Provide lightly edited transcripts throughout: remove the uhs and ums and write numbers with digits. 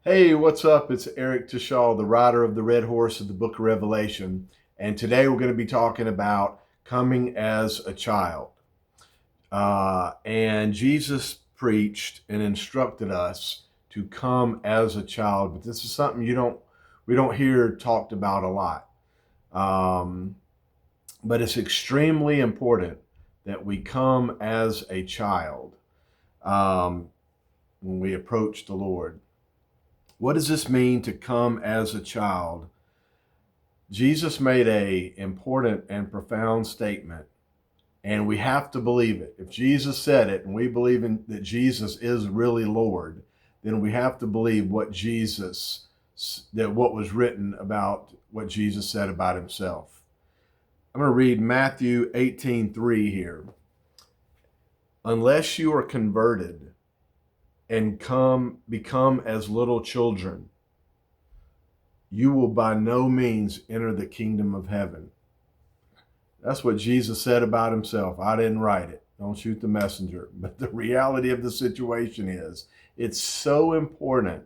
Hey, what's up? It's Eric Tishal, the rider of the Red Horse of the Book of Revelation. And today we're going to be talking about coming as a child. And Jesus preached and instructed us to come as a child. But this is something we don't hear talked about a lot. Um, but it's extremely important that we come as a child when we approach the Lord. What does this mean to come as a child? Jesus made a important and profound statement, and we have to believe it. If Jesus said it and we believe that Jesus is really Lord, then we have to believe what was written about what Jesus said about himself. I'm going to read Matthew 18:3 here. Unless you are converted and become as little children, you will by no means enter the kingdom of heaven. That's what Jesus said about himself. I didn't write it. Don't shoot the messenger. But the reality of the situation is, it's so important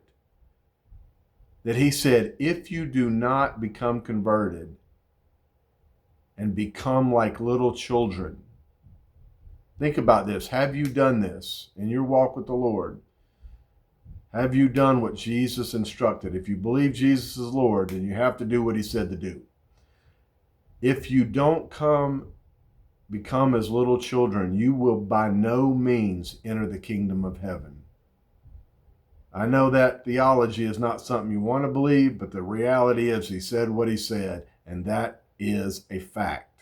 that he said, if you do not become converted and become like little children, think about this. Have you done this in your walk with the Lord? Have you done what Jesus instructed? If you believe Jesus is Lord, then you have to do what he said to do. If you don't become as little children, you will by no means enter the kingdom of heaven. I know that theology is not something you want to believe, but the reality is he said what he said, and that is a fact.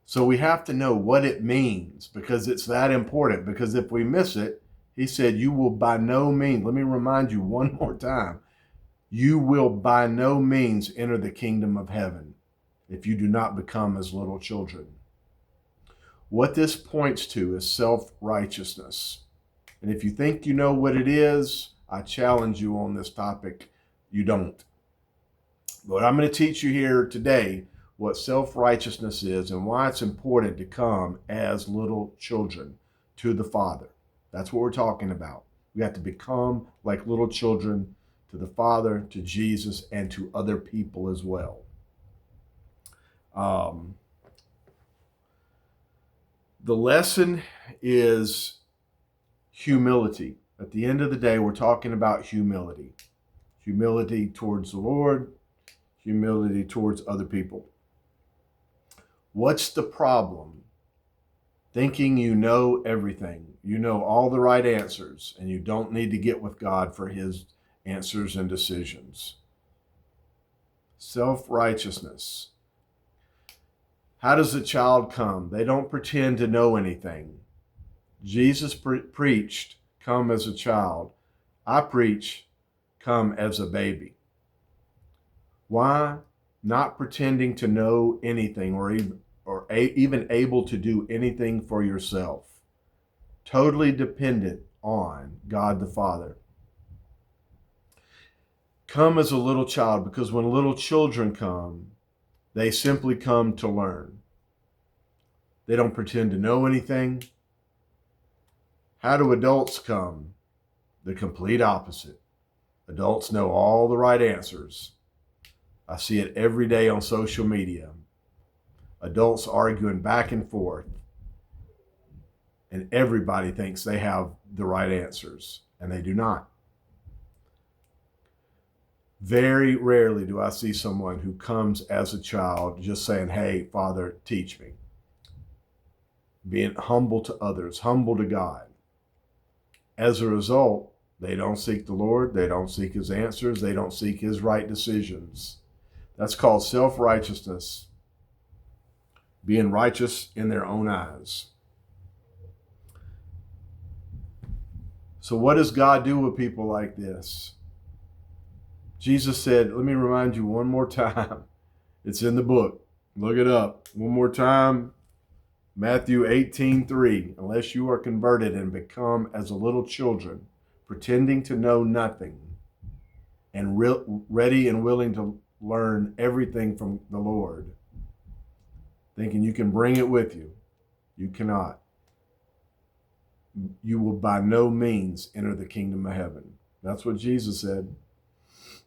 So we have to know what it means because it's that important. Because if we miss it, he said, you will by no means, let me remind you one more time, you will by no means enter the kingdom of heaven if you do not become as little children. What this points to is self-righteousness. And if you think you know what it is, I challenge you on this topic. You don't. But I'm going to teach you here today what self-righteousness is and why it's important to come as little children to the Father. That's what we're talking about. We have to become like little children to the Father, to Jesus, and to other people as well. The lesson is humility. At the end of the day, we're talking about humility. Humility towards the Lord, humility towards other people. What's the problem? Thinking you know everything. You know all the right answers, and you don't need to get with God for his answers and decisions. Self-righteousness. How does a child come? They don't pretend to know anything. Jesus preached, come as a child. I preach, come as a baby. Why? Not pretending to know anything or even able to do anything for yourself. Totally dependent on God the Father. Come as a little child, because when little children come, they simply come to learn. They don't pretend to know anything. How do adults come? The complete opposite. Adults know all the right answers. I see it every day on social media. Adults arguing back and forth. And everybody thinks they have the right answers, and they do not. Very rarely do I see someone who comes as a child just saying, hey, Father, teach me. Being humble to others, humble to God. As a result, they don't seek the Lord. They don't seek his answers. They don't seek his right decisions. That's called self-righteousness, being righteous in their own eyes. So what does God do with people like this? Jesus said, let me remind you one more time. It's in the book. Look it up. One more time. Matthew 18:3. Unless you are converted and become as a little children, pretending to know nothing, and ready and willing to learn everything from the Lord, thinking you can bring it with you. You cannot. You will by no means enter the kingdom of heaven. That's what Jesus said.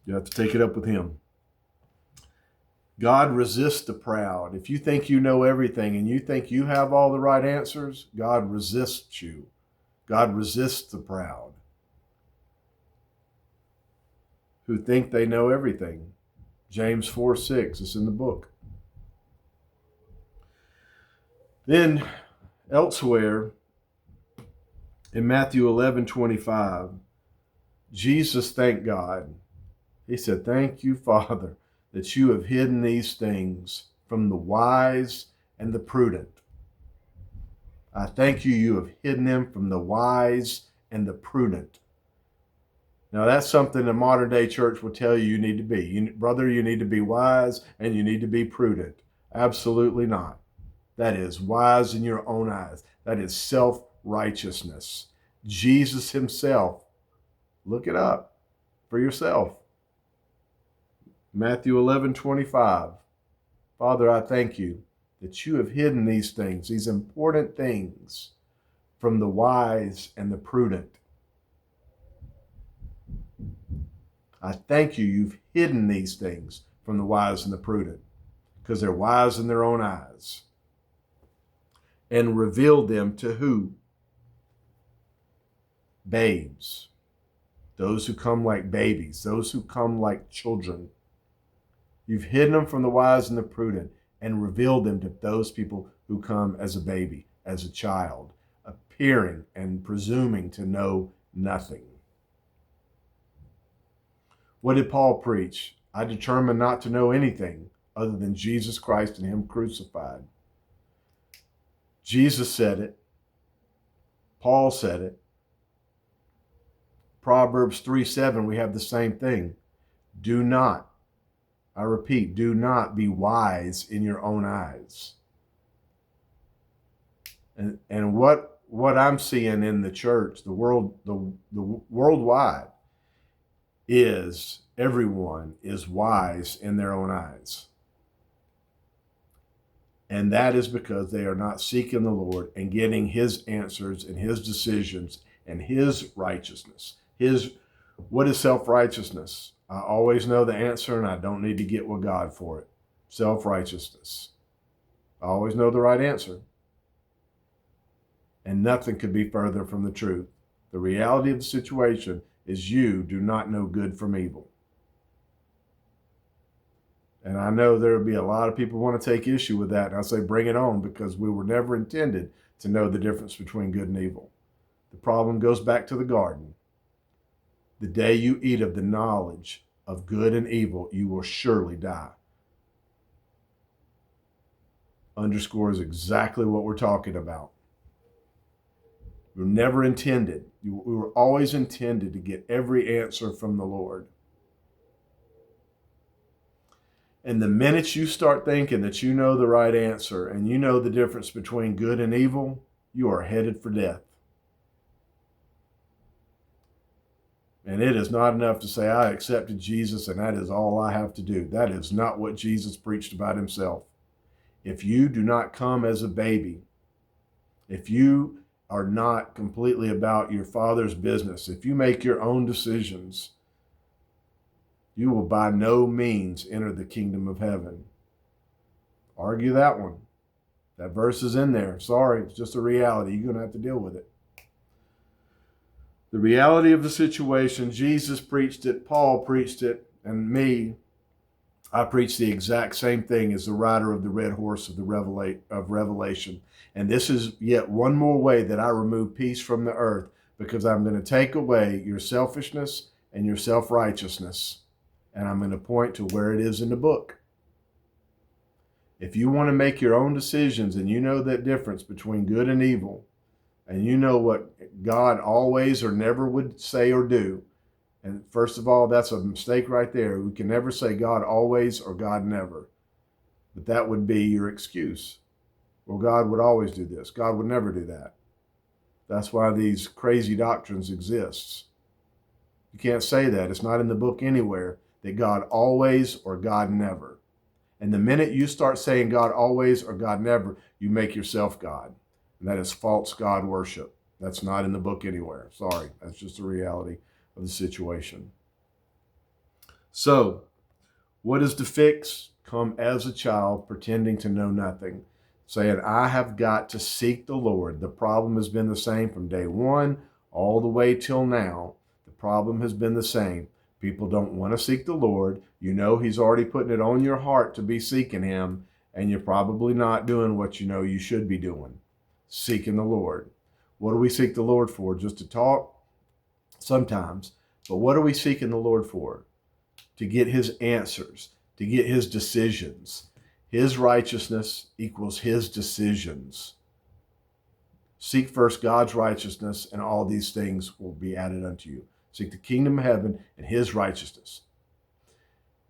You have to take it up with him. God resists the proud. If you think you know everything and you think you have all the right answers, God resists you. God resists the proud who think they know everything. James 4:6, it's in the book. Then elsewhere in Matthew 11:25, Jesus thanked God. He said, "Thank you, Father, that you have hidden these things from the wise and the prudent. I thank you, you have hidden them from the wise and the prudent." Now, that's something the modern day church will tell you need to be. Brother, you need to be wise and you need to be prudent. Absolutely not. That is wise in your own eyes. That is self-righteousness. Jesus himself, look it up for yourself. Matthew 11:25. Father, I thank you that you have hidden these things, these important things, from the wise and the prudent. I thank you, you've hidden these things from the wise and the prudent, because they're wise in their own eyes. And revealed them to who? Babes. Those who come like babies, those who come like children. You've hidden them from the wise and the prudent and revealed them to those people who come as a baby, as a child, appearing and presuming to know nothing. What did Paul preach? I determined not to know anything other than Jesus Christ and him crucified. Jesus said it. Paul said it. Proverbs 3:7, we have the same thing. Do not, I repeat, do not be wise in your own eyes. And what I'm seeing in the church, the world, the worldwide, is everyone is wise in their own eyes. And that is because they are not seeking the Lord and getting his answers and his decisions and his righteousness. What is self-righteousness? I always know the answer and I don't need to get with God for it. Self-righteousness. I always know the right answer. And nothing could be further from the truth. The reality of the situation is you do not know good from evil. And I know there will be a lot of people who want to take issue with that. And I say bring it on, because we were never intended to know the difference between good and evil. The problem goes back to the garden. The day you eat of the knowledge of good and evil, you will surely die. Underscores exactly what we're talking about. We were never intended. We were always intended to get every answer from the Lord. And the minute you start thinking that you know the right answer and you know the difference between good and evil, you are headed for death. And it is not enough to say, I accepted Jesus and that is all I have to do. That is not what Jesus preached about himself. If you do not come as a baby, if you are not completely about your Father's business, if you make your own decisions, you will by no means enter the kingdom of heaven. Argue that one. That verse is in there. Sorry, it's just a reality. You're going to have to deal with it. The reality of the situation, Jesus preached it, Paul preached it, and me, I preach the exact same thing as the rider of the red horse of Revelation. And this is yet one more way that I remove peace from the earth, because I'm going to take away your selfishness and your self-righteousness, and I'm going to point to where it is in the book. If you want to make your own decisions and you know that difference between good and evil, and you know what God always or never would say or do, and first of all, that's a mistake right there. We can never say God always or God never. But that would be your excuse. Well, God would always do this. God would never do that. That's why these crazy doctrines exist. You can't say that. It's not in the book anywhere that God always or God never. And the minute you start saying God always or God never, you make yourself God. And that is false God worship. That's not in the book anywhere. Sorry, that's just a reality. of the situation. So, what is the fix? Come as a child, pretending to know nothing, saying, I have got to seek the Lord. The problem has been the same from day one all the way till now. The problem has been the same. People don't want to seek the Lord. You know He's already putting it on your heart to be seeking Him, and you're probably not doing what you know you should be doing, seeking the Lord. What do we seek the Lord for? Just to talk? Sometimes. But what are we seeking the Lord for? To get His answers, to get His decisions. His righteousness equals His decisions. Seek first God's righteousness, and all these things will be added unto you. Seek the kingdom of heaven and His righteousness.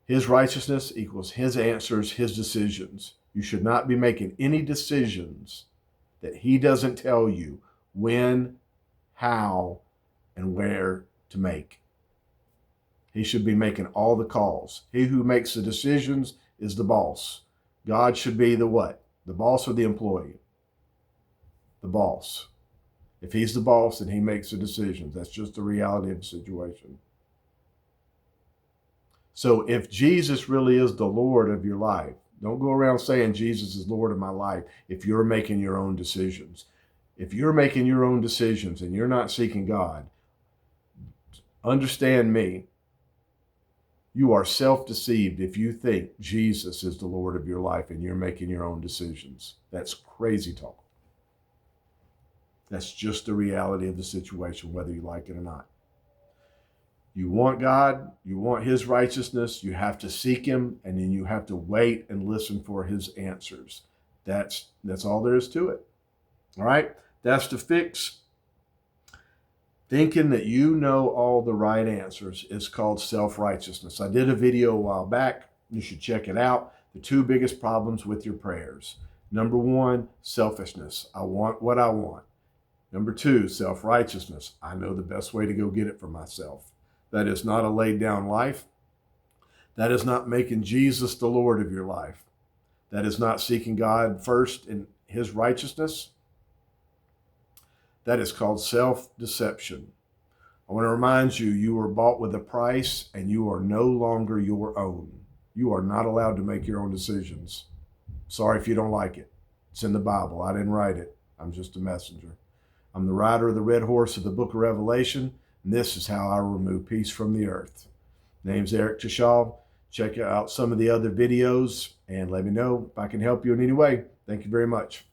His righteousness equals His answers, His decisions. You should not be making any decisions that He doesn't tell you when, how, and where to make. He should be making all the calls. He who makes the decisions is the boss. God should be the what? The boss or the employee? The boss. If He's the boss, then He makes the decisions. That's just the reality of the situation. So if Jesus really is the Lord of your life, don't go around saying Jesus is Lord of my life if you're making your own decisions. If you're making your own decisions and you're not seeking God, understand me. You are self-deceived if you think Jesus is the Lord of your life and you're making your own decisions. That's crazy talk. That's just the reality of the situation, whether you like it or not. You want God, you want His righteousness, you have to seek Him, and then you have to wait and listen for His answers. That's all there is to it. All right? That's the fix. Thinking that you know all the right answers is called self-righteousness. I did a video a while back. You should check it out. The two biggest problems with your prayers. Number one, selfishness. I want what I want. Number two, self-righteousness. I know the best way to go get it for myself. That is not a laid down life. That is not making Jesus the Lord of your life. That is not seeking God first in His righteousness. That is called self-deception. I want to remind you, you were bought with a price and you are no longer your own. You are not allowed to make your own decisions. Sorry if you don't like it. It's in the Bible. I didn't write it. I'm just a messenger. I'm the rider of the red horse of the book of Revelation, and this is how I remove peace from the earth. Name's Eric Tishal. Check out some of the other videos and let me know if I can help you in any way. Thank you very much.